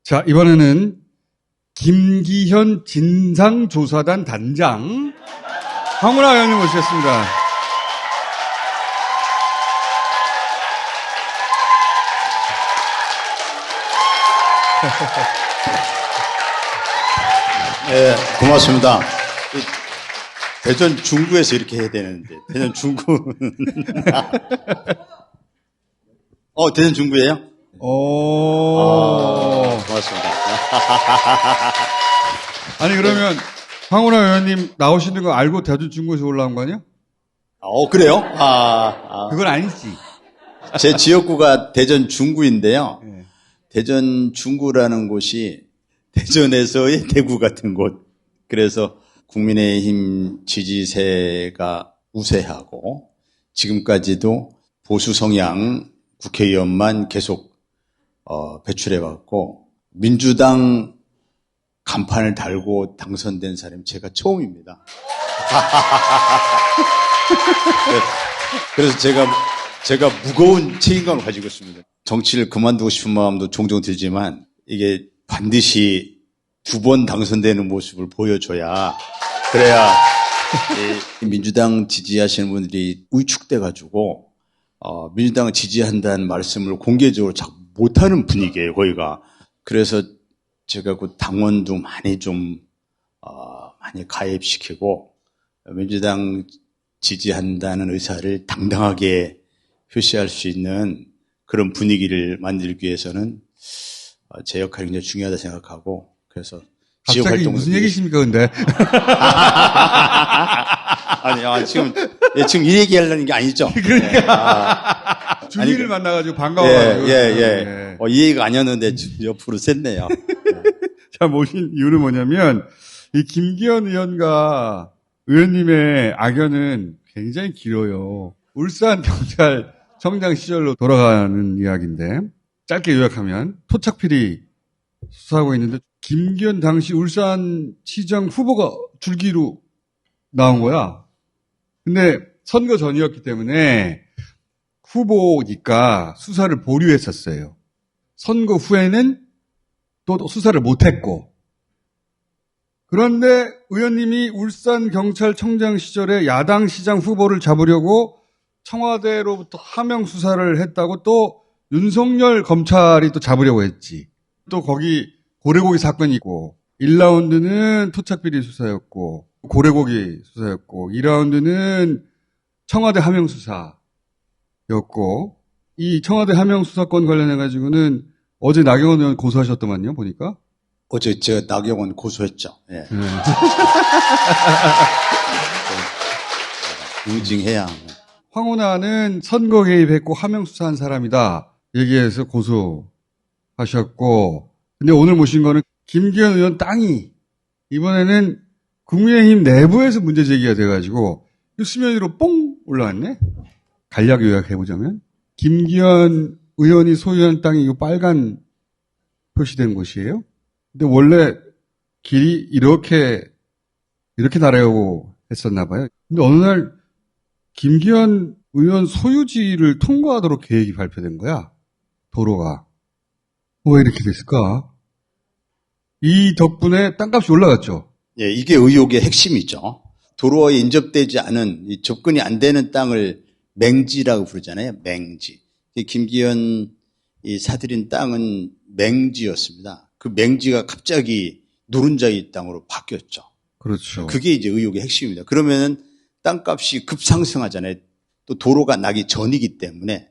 자, 이번에는 김기현 진상조사단 단장 황운하 의원님 모시겠습니다. 네, 고맙습니다. 대전 중구에서 이렇게 해야 되는데, 대전 중구. 대전 중구예요? 고맙습니다. 아니, 그러면 황운하 의원님 나오시는 거 알고 대전 중구에서 올라온 거 아니야? 그래요? 그건 아니지. 제 지역구가 대전 중구인데요. 네. 대전 중구라는 곳이 대전에서의 대구 같은 곳. 그래서 국민의힘 지지세가 우세하고 지금까지도 보수 성향 국회의원만 계속 배출해왔고 민주당 간판을 달고 당선된 사람이 제가 처음입니다. 그래서 제가 무거운 책임감을 가지고 있습니다. 정치를 그만두고 싶은 마음도 종종 들지만 이게 반드시 2번 당선되는 모습을 보여줘야 그래야 민주당 지지하시는 분들이 위축돼가지고 민주당을 지지한다는 말씀을 공개적으로 잘 못하는 분위기예요, 거기가. 그래서 제가 그 당원도 많이 많이 가입시키고 민주당 지지한다는 의사를 당당하게 표시할 수 있는 그런 분위기를 만들기 위해서는 제 역할이 굉장히 중요하다 생각하고 그래서 지역 갑자기 무슨 얘기십니까, 근데? 아니, 지금 이 얘기하려는 게 아니죠. 그러니까. 주민을 만나가지고 반가워가지고. 이 얘기가 아니었는데 옆으로 샜네요. 자, 모신 이유는 뭐냐면, 이 김기현 의원과 의원님의 악연은 굉장히 길어요. 울산 경찰청장 시절로 돌아가는 이야기인데, 짧게 요약하면, 토착필이 수사하고 있는데, 김기현 당시 울산시장 후보가 줄기로 나온 거야. 근데 선거 전이었기 때문에 후보니까 수사를 보류했었어요. 선거 후에는 또 수사를 못했고. 그런데 의원님이 울산경찰청장 시절에 야당 시장 후보를 잡으려고 청와대로부터 하명 수사를 했다고 또 윤석열 검찰이 또 잡으려고 했지. 또 거기 고래고기 사건이 있고 1라운드는 토착비리 수사였고 고래고기 수사였고 2라운드는 청와대 하명 수사였고 이 청와대 하명 수사건 관련해가지고는 어제 나경원 의원 고소하셨더만요, 보니까. 어제 제가 나경원 고소했죠. 예. 응징해야. 황운하는 선거 개입했고 하명 수사한 사람이다 얘기해서 고소하셨고 근데 오늘 모신 거는 김기현 의원 땅이 이번에는 국민의힘 내부에서 문제 제기가 돼가지고 수면 위로 뽕 올라왔네. 간략 요약해보자면 김기현 의원이 소유한 땅이 이 빨간 표시된 곳이에요. 근데 원래 길이 이렇게 나려고 했었나 봐요. 근데 어느 날 김기현 의원 소유지를 통과하도록 계획이 발표된 거야. 도로가. 왜 이렇게 됐을까? 이 덕분에 땅값이 올라갔죠. 예, 이게 의혹의 핵심이죠. 도로에 인접되지 않은 접근이 안 되는 땅을 맹지라고 부르잖아요. 맹지. 김기현 이 사들인 땅은 맹지였습니다. 그 맹지가 갑자기 노른자의 땅으로 바뀌었죠. 그렇죠. 그게 이제 의혹의 핵심입니다. 그러면은 땅값이 급상승하잖아요. 또 도로가 나기 전이기 때문에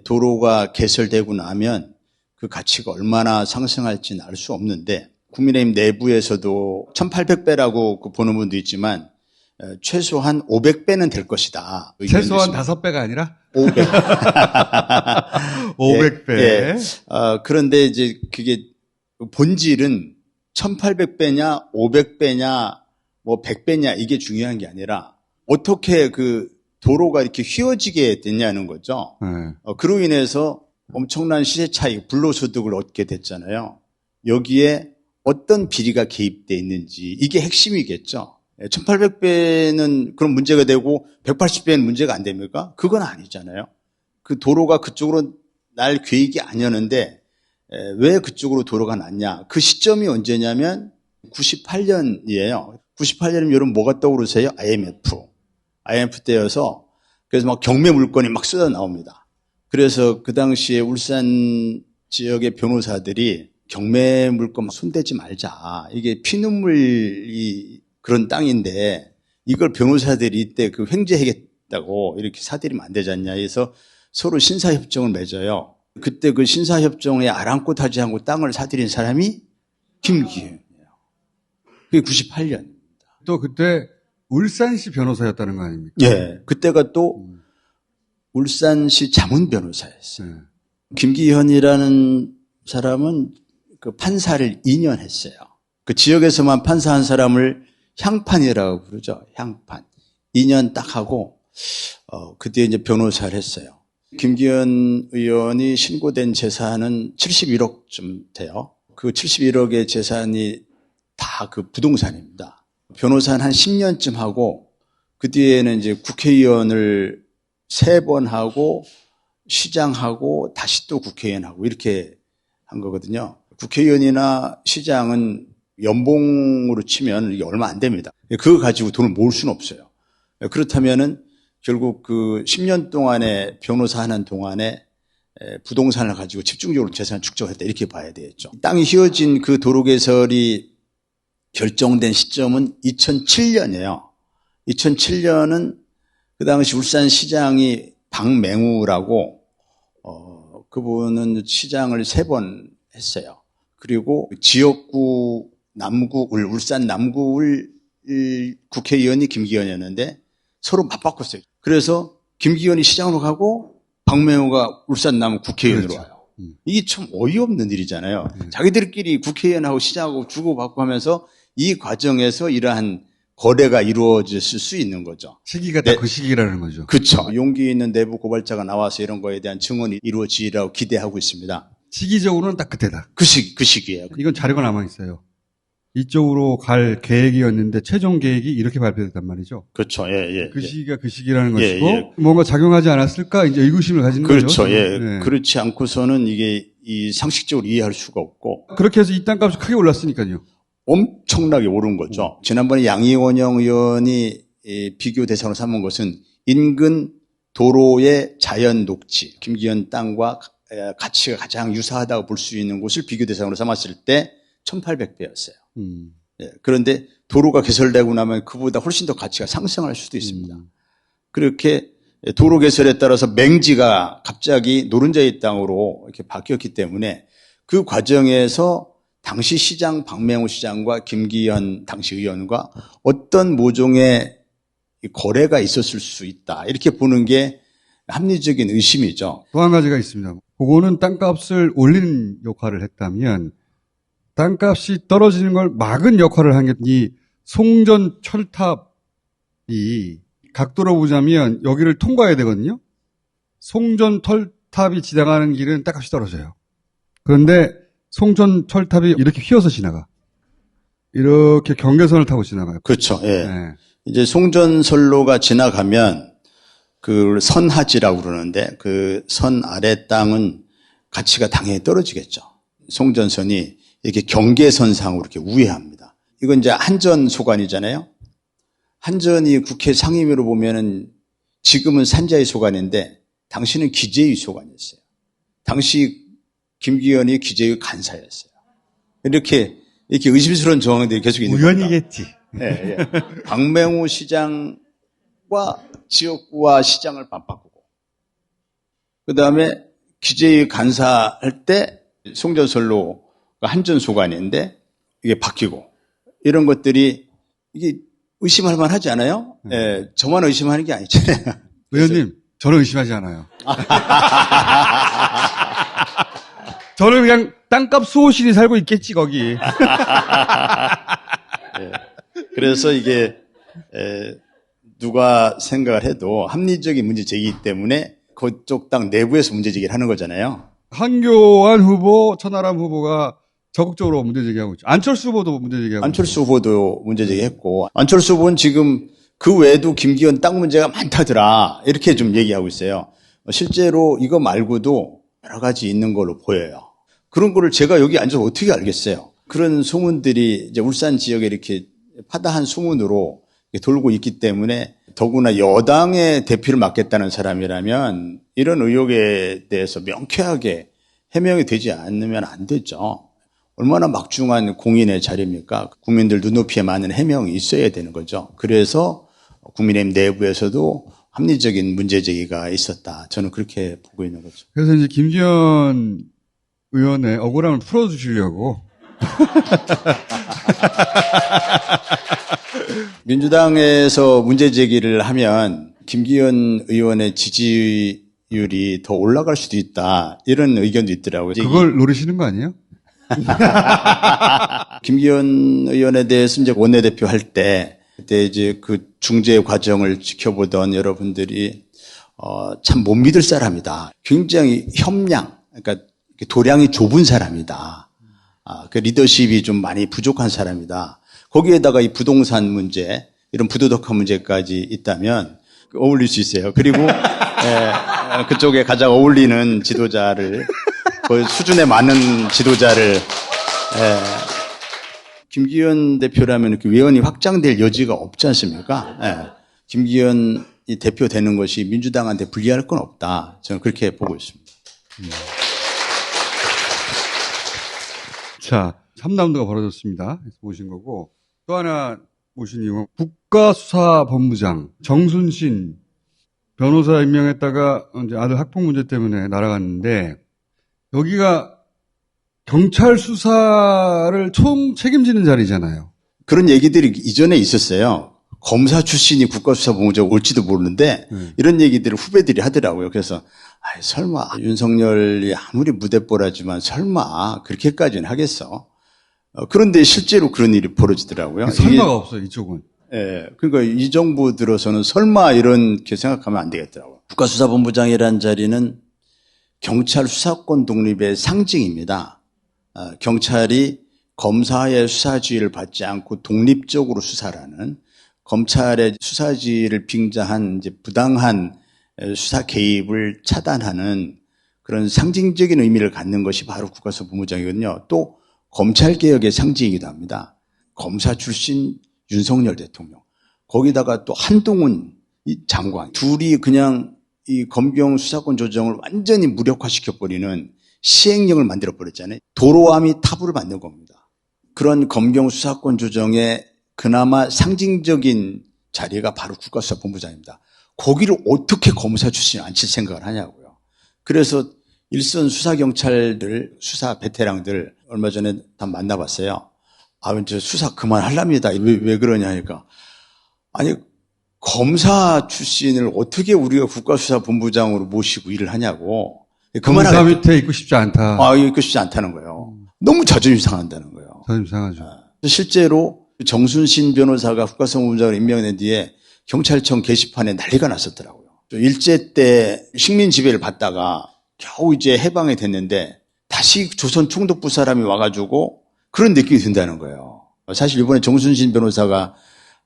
도로가 개설되고 나면 그 가치가 얼마나 상승할지는 알 수 없는데 국민의힘 내부에서도 1800배라고 보는 분도 있지만 최소한 500배는 될 것이다. 최소한 5배가 아니라? 500. 500배. 예. 그런데 이제 그게 본질은 1800배냐 500배냐 뭐 100배냐 이게 중요한 게 아니라 어떻게 그 도로가 이렇게 휘어지게 됐냐는 거죠. 그로 인해서 엄청난 시세 차익, 불로소득을 얻게 됐잖아요. 여기에 어떤 비리가 개입돼 있는지 이게 핵심이겠죠. 1800배는 그런 문제가 되고 180배는 문제가 안 됩니까? 그건 아니잖아요. 그 도로가 그쪽으로 날 계획이 아니었는데 왜 그쪽으로 도로가 났냐. 그 시점이 언제냐면 98년이에요. 98년이면 여러분 뭐가 떠오르세요? IMF 때여서 그래서 막 경매 물건이 막 쏟아 나옵니다. 그래서 그 당시에 울산 지역의 변호사들이 경매 물건 손대지 말자. 이게 피눈물이 그런 땅인데 이걸 변호사들이 이때 그 횡재하겠다고 이렇게 사들이면 안 되지 않냐 해서 서로 신사협정을 맺어요. 그때 그 신사협정에 아랑곳하지 않고 땅을 사들인 사람이 김기현이에요. 그게 98년. 또 그때 울산시 변호사였다는 거 아닙니까? 예. 그때가 또 울산시 자문 변호사였어요. 네. 김기현이라는 사람은 그 판사를 2년 했어요. 그 지역에서만 판사한 사람을 향판이라고 부르죠. 향판. 2년 딱 하고, 그 뒤에 이제 변호사를 했어요. 김기현 의원이 신고된 재산은 71억쯤 돼요. 그 71억의 재산이 다 그 부동산입니다. 변호사는 한 10년쯤 하고, 그 뒤에는 이제 국회의원을 3번 하고, 시장하고, 다시 또 국회의원하고, 이렇게 한 거거든요. 국회의원이나 시장은 연봉으로 치면 이게 얼마 안 됩니다. 그거 가지고 돈을 모을 수는 없어요. 그렇다면은 결국 그 10년 동안에 변호사 하는 동안에 부동산을 가지고 집중적으로 재산을 축적했다 이렇게 봐야 되겠죠. 땅이 휘어진 그 도로 개설이 결정된 시점은 2007년이에요. 2007년은 그 당시 울산시장이 박맹우라고 그분은 시장을 3번 했어요. 그리고 지역구 남구을 울산 남구을 국회의원이 김기현이었는데 서로 맞바꿨어요. 그래서 김기현이 시장으로 가고 박명호가 울산 남구 국회의원으로 그렇죠. 와요. 이게 참 어이없는 일이잖아요. 자기들끼리 국회의원하고 시장하고 주고받고 하면서 이 과정에서 이러한 거래가 이루어졌을 수 있는 거죠. 시기가 딱 그 시기라는 거죠. 그렇죠. 용기 있는 내부 고발자가 나와서 이런 거에 대한 증언이 이루어지리라고 기대하고 있습니다. 시기적으로는 딱 그때다. 그 시기예요. 이건 자료가 남아 있어요. 이쪽으로 갈 계획이었는데 최종 계획이 이렇게 발표됐단 말이죠. 그렇죠. 예. 그 시기가 그 시기라는 예, 것이고 예. 뭔가 작용하지 않았을까 이제 의구심을 가지는 거죠. 그렇죠. 예. 네. 그렇지 않고서는 이게 이 상식적으로 이해할 수가 없고 그렇게 해서 이 땅값이 크게 올랐으니까요. 엄청나게 오른 거죠. 지난번에 양이원영 의원이 비교 대상으로 삼은 것은 인근 도로의 자연 녹지, 김기현 땅과 가치가 가장 유사하다고 볼 수 있는 곳을 비교 대상으로 삼았을 때 1800배였어요. 예, 그런데 도로가 개설되고 나면 그보다 훨씬 더 가치가 상승할 수도 있습니다. 그렇게 도로 개설에 따라서 맹지가 갑자기 노른자의 땅으로 이렇게 바뀌었기 때문에 그 과정에서 당시 시장 박맹호 시장과 김기현 당시 의원과 어떤 모종의 거래가 있었을 수 있다. 이렇게 보는 게 합리적인 의심이죠. 또 한 가지가 있습니다. 그거는 땅값을 올리는 역할을 했다면 땅값이 떨어지는 걸 막은 역할을 한 게 이 송전 철탑이 각도로 보자면 여기를 통과해야 되거든요. 송전 철탑이 지나가는 길은 땅값이 떨어져요. 그런데 송전 철탑이 이렇게 휘어서 지나가. 이렇게 경계선을 타고 지나가요. 그렇죠. 예. 네. 이제 송전선로가 지나가면 그 선하지라고 그러는데 그 선 아래 땅은 가치가 당연히 떨어지겠죠. 송전선이 이렇게 경계선상으로 이렇게 우회합니다. 이건 이제 한전소관이잖아요. 한전이 국회 상임위로 보면은 지금은 산자의 소관인데 당시는 기재위 소관이었어요. 당시 김기현이 기재위 간사였어요. 이렇게 의심스러운 정황들이 계속 있는 겁니다. 우연이겠지. 예. 박맹우 시장과 지역구와 시장을 맞바꾸고 그 다음에 기재위 간사할 때 송전선로가 한전소관인데 이게 바뀌고 이런 것들이 이게 의심할 만하지 않아요? 예, 저만 의심하는 게 아니잖아요. 의원님, 저는 의심하지 않아요. 저는 그냥 땅값 수호신이 살고 있겠지 거기. 그래서 이게 누가 생각을 해도 합리적인 문제 제기이기 때문에 그쪽 당 내부에서 문제 제기를 하는 거잖아요. 한교안 후보, 천하람 후보가 적극적으로 문제 제기하고 있죠. 안철수 후보도 문제 제기하고 안철수 후보도 문제 제기했고 안철수 후보는 지금 그 외에도 김기현 땅 문제가 많다더라 이렇게 좀 얘기하고 있어요. 실제로 이거 말고도 여러 가지 있는 걸로 보여요. 그런 거를 제가 여기 앉아서 어떻게 알겠어요? 그런 소문들이 이제 울산 지역에 이렇게 파다한 소문으로 돌고 있기 때문에 더구나 여당의 대표를 맡겠다는 사람이라면 이런 의혹에 대해서 명쾌하게 해명이 되지 않으면 안 되죠. 얼마나 막중한 공인의 자리입니까? 국민들 눈높이에 맞는 해명이 있어야 되는 거죠. 그래서 국민의힘 내부에서도 합리적인 문제제기가 있었다. 저는 그렇게 보고 있는 거죠. 그래서 이제 김기현 의원의 억울함을 풀어주시려고. 민주당에서 문제제기를 하면 김기현 의원의 지지율이 더 올라갈 수도 있다. 이런 의견도 있더라고요. 그걸 노리시는 거 아니에요? 김기현 의원에 대해서 이제 원내대표 할 때, 그때 이제 그 중재 과정을 지켜보던 여러분들이, 참 못 믿을 사람이다. 굉장히 협량, 그러니까 도량이 좁은 사람이다. 그 리더십이 좀 많이 부족한 사람이다. 거기에다가 이 부동산 문제, 이런 부도덕한 문제까지 있다면 어울릴 수 있어요. 그리고, 그쪽에 가장 어울리는 지도자를, 그 수준에 맞는 지도자를, 김기현 대표라면 그 외연이 확장될 여지가 없지 않습니까? 김기현이 대표 되는 것이 민주당한테 불리할 건 없다. 저는 그렇게 보고 있습니다. 자, 3라운드가 벌어졌습니다. 모신 거고. 또 하나 모신 이유는 국가수사본부장 정순신 변호사 임명했다가 이제 아들 학폭 문제 때문에 날아갔는데 여기가 경찰 수사를 총 책임지는 자리잖아요. 그런 얘기들이 이전에 있었어요. 검사 출신이 국가수사본부장 올지도 모르는데 이런 얘기들을 후배들이 하더라고요. 그래서 설마 윤석열이 아무리 무대뽀라지만 설마 그렇게까지는 하겠어. 그런데 실제로 그런 일이 벌어지더라고요. 설마가 없어요, 이쪽은. 예, 그러니까 이 정부 들어서는 설마 이렇게 생각하면 안 되겠더라고요. 국가수사본부장이라는 자리는 경찰 수사권 독립의 상징입니다. 경찰이 검사의 수사지휘를 받지 않고 독립적으로 수사라는 검찰의 수사지휘를 빙자한 이제 부당한 수사 개입을 차단하는 그런 상징적인 의미를 갖는 것이 바로 국가수사본부장이거든요. 또 검찰개혁의 상징이기도 합니다. 검사 출신 윤석열 대통령, 거기다가 또 한동훈 장관, 둘이 그냥 이 검경 수사권 조정을 완전히 무력화시켜버리는 시행령을 만들어버렸잖아요. 도로함이 타부를 만든 겁니다. 그런 검경 수사권 조정의 그나마 상징적인 자리가 바로 국가수사본부장입니다. 거기를 어떻게 검사 출신을 앉힐 생각을 하냐고요. 그래서 일선 수사경찰들, 수사 베테랑들 얼마 전에 다 만나봤어요. 이제 수사 그만하랍니다. 왜 그러냐 하니까. 아니, 검사 출신을 어떻게 우리가 국가수사본부장으로 모시고 일을 하냐고. 검사 밑에 있고 싶지 않다. 있고 싶지 않다는 거예요. 너무 자존심 상한다는 거예요. 자존심 상하죠. 실제로 정순신 변호사가 국가수사본부장으로 임명된 뒤에 경찰청 게시판에 난리가 났었더라고요. 일제 때 식민 지배를 받다가 겨우 이제 해방이 됐는데 다시 조선 총독부 사람이 와가지고 그런 느낌이 든다는 거예요. 사실 이번에 정순신 변호사가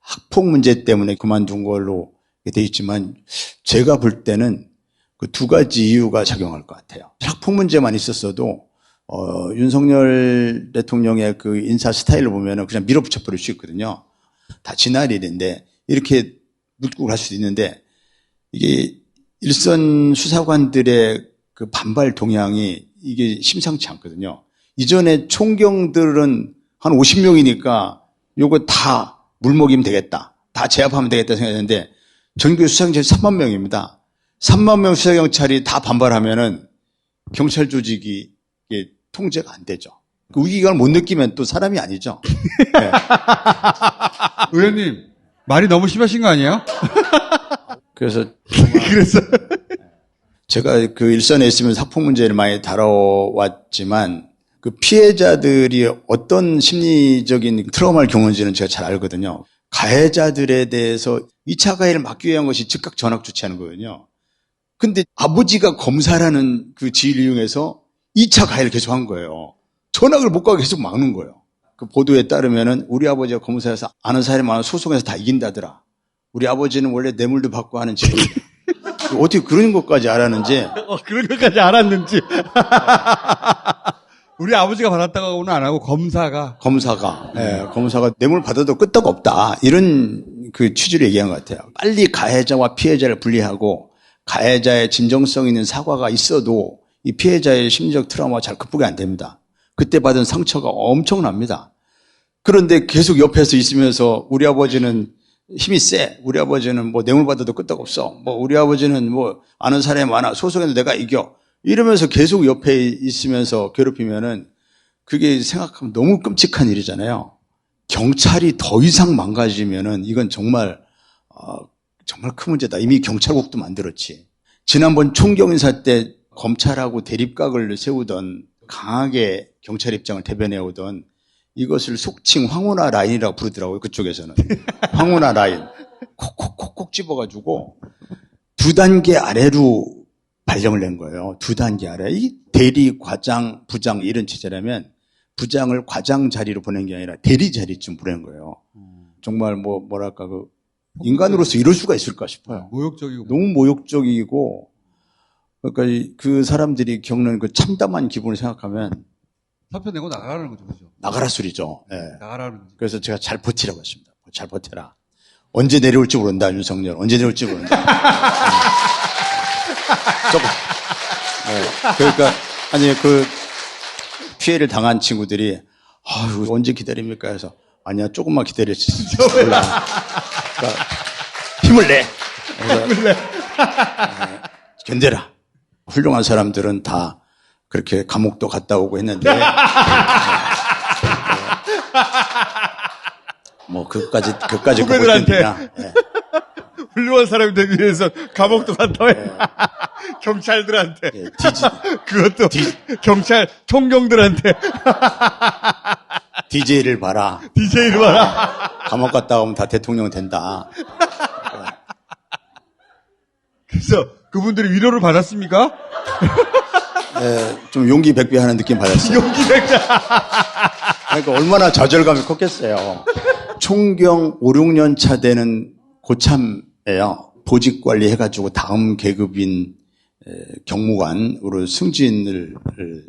학폭 문제 때문에 그만둔 걸로 돼 있지만 제가 볼 때는 그 두 가지 이유가 작용할 것 같아요. 학폭 문제만 있었어도 윤석열 대통령의 그 인사 스타일을 보면은 그냥 밀어붙여 버릴 수 있거든요. 다 지날 일인데 이렇게 묻고 갈 수도 있는데 이게 일선 수사관들의 그 반발 동향이 이게 심상치 않거든요. 이전에 총경들은 한 50명이니까 요거 다 물먹이면 되겠다. 다 제압하면 되겠다 생각했는데 전국 수사경찰이 3만 명입니다. 3만 명 수사경찰이 다 반발하면은 경찰 조직이 이게 통제가 안 되죠. 그 위기감을 못 느끼면 또 사람이 아니죠. 네. 의원님, 말이 너무 심하신 거 아니에요? 그래서 그래서 제가 그 일선에 있으면서 학폭 문제를 많이 다뤄왔지만 그 피해자들이 어떤 심리적인 트라우마를 겪는지는 제가 잘 알거든요. 가해자들에 대해서 2차 가해를 막기 위한 것이 즉각 전학 조치하는 거거든요. 근데 아버지가 검사라는 그 지위를 이용해서 2차 가해를 계속 한 거예요. 전학을 못 가게 계속 막는 거예요. 그 보도에 따르면은 우리 아버지가 검사에서 아는 사람이 많아 소송에서 다 이긴다더라. 우리 아버지는 원래 뇌물도 받고 하는 집이에요. 어떻게 그런 것까지 알았는지. 그런 것까지 알았는지. 우리 아버지가 받았다고는 안 하고 검사가 검사가 뇌물 받아도 끄떡 없다. 이런 그 취지로 얘기한 것 같아요. 빨리 가해자와 피해자를 분리하고 가해자의 진정성 있는 사과가 있어도 이 피해자의 심리적 트라우마가 잘 극복이 안 됩니다. 그때 받은 상처가 엄청납니다. 그런데 계속 옆에서 있으면서 우리 아버지는 힘이 세. 우리 아버지는 뭐 뇌물 받아도 끄떡 없어. 뭐 우리 아버지는 뭐 아는 사람이 많아. 소송에도 내가 이겨. 이러면서 계속 옆에 있으면서 괴롭히면은 그게 생각하면 너무 끔찍한 일이잖아요. 경찰이 더 이상 망가지면은 이건 정말 큰 문제다. 이미 경찰국도 만들었지. 지난번 총경인사 때 검찰하고 대립각을 세우던 강하게 경찰 입장을 대변해 오던 이것을 속칭 황혼아 라인이라고 부르더라고요. 그쪽에서는. 황혼아 라인. 콕콕콕콕 집어가지고 2단계 아래로 발령을 낸 거예요. 2단계 아래. 이 대리, 과장, 부장 이런 체제라면 부장을 과장 자리로 보낸 게 아니라 대리 자리쯤 보낸 거예요. 정말 뭐랄까 인간으로서 이럴 수가 있을까 싶어요. 모욕적이고. 너무 모욕적이고 그러니까 그 사람들이 겪는 그 참담한 기분을 생각하면 사표 내고 나가라는 거죠. 그죠? 나가라 소리죠. 네. 나가라는 거죠. 그래서 제가 잘 버티라고 했습니다. 잘 버텨라. 언제 내려올지 모른다, 윤석열. 언제 내려올지 모른다. 조금. 네. 그러니까, 아니, 피해를 당한 친구들이, 아유, 언제 기다립니까? 해서, 아니야, 조금만 기다렸지. 몰라. 그러니까, 힘을 내. 힘을 내. 견뎌라. 훌륭한 사람들은 다 그렇게 감옥도 갔다 오고 했는데, 그까지 후배들한테 네. 훌륭한 사람이 되기 위해서 감옥도 갔다 와요. 네. 경찰들한테. 네, 그것도 경찰 총경들한테. DJ를 봐라. DJ를 봐라. 감옥 갔다 오면 다 대통령 된다. 그래서 그분들이 위로를 받았습니까? 네, 좀 용기 백배하는 느낌 받았어요. 용기 백배. 그러니까 얼마나 좌절감이 컸겠어요. 총경 5, 6년 차 되는 고참이에요. 보직 관리해가지고 다음 계급인 경무관으로 승진을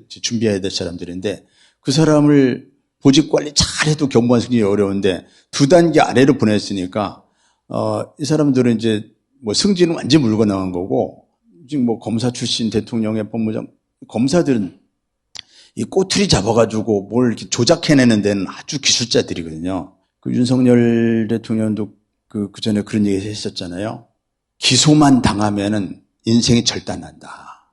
준비해야 될 사람들인데 그 사람을 보직 관리 잘해도 경무관 승진이 어려운데 2단계 아래로 보냈으니까 이 사람들은 이제 뭐 승진은 완전 물고 나간 거고 지금 뭐 검사 출신 대통령의 법무장 검사들은 이 꼬투리 잡아가지고 뭘 이렇게 조작해내는 데는 아주 기술자들이거든요. 그 윤석열 대통령도 그 전에 그런 얘기 했었잖아요. 기소만 당하면은 인생이 절단난다.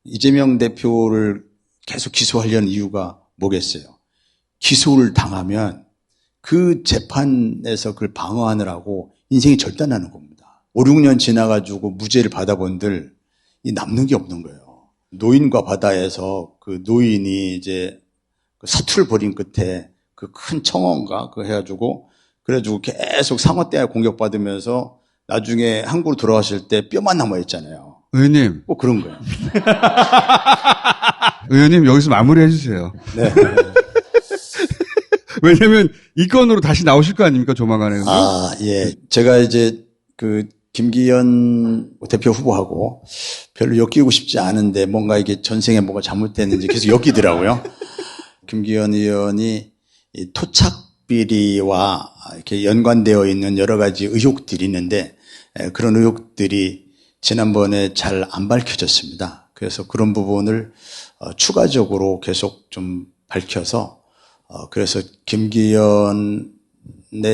이재명 대표를 계속 기소하려는 이유가 뭐겠어요? 기소를 당하면 그 재판에서 그걸 방어하느라고 인생이 절단나는 겁니다. 5, 6년 지나가지고 무죄를 받아본들 이 남는 게 없는 거예요. 노인과 바다에서 그 노인이 이제 사투를 벌인 끝에 그 큰 청원가 그거 해가지고 그래가지고 계속 상어떼에 공격받으면서 나중에 한국으로 돌아왔을 때 뼈만 남아있잖아요. 의원님. 꼭 그런 거예요. 의원님 여기서 마무리해 주세요. 네. 왜냐면 이 건으로 다시 나오실 거 아닙니까 조만간에. 예. 제가 이제 김기현 대표 후보하고 별로 엮이고 싶지 않은데 뭔가 이게 전생에 뭐가 잘못됐는지 계속 엮이더라고요. 김기현 의원이 이 토착비리와 이렇게 연관되어 있는 여러 가지 의혹들이 있는데 그런 의혹들이 지난번에 잘 안 밝혀졌습니다. 그래서 그런 부분을 추가적으로 계속 좀 밝혀서 그래서 김기현의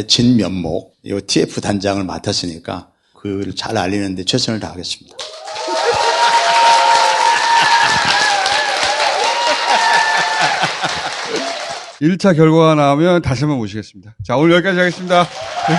진면목, 이 TF 단장을 맡았으니까 그걸 잘 알리는데 최선을 다하겠습니다. 일 1차 결과가 나오면 다시 한번 모시겠습니다. 자, 오늘 여기까지 하겠습니다. 네.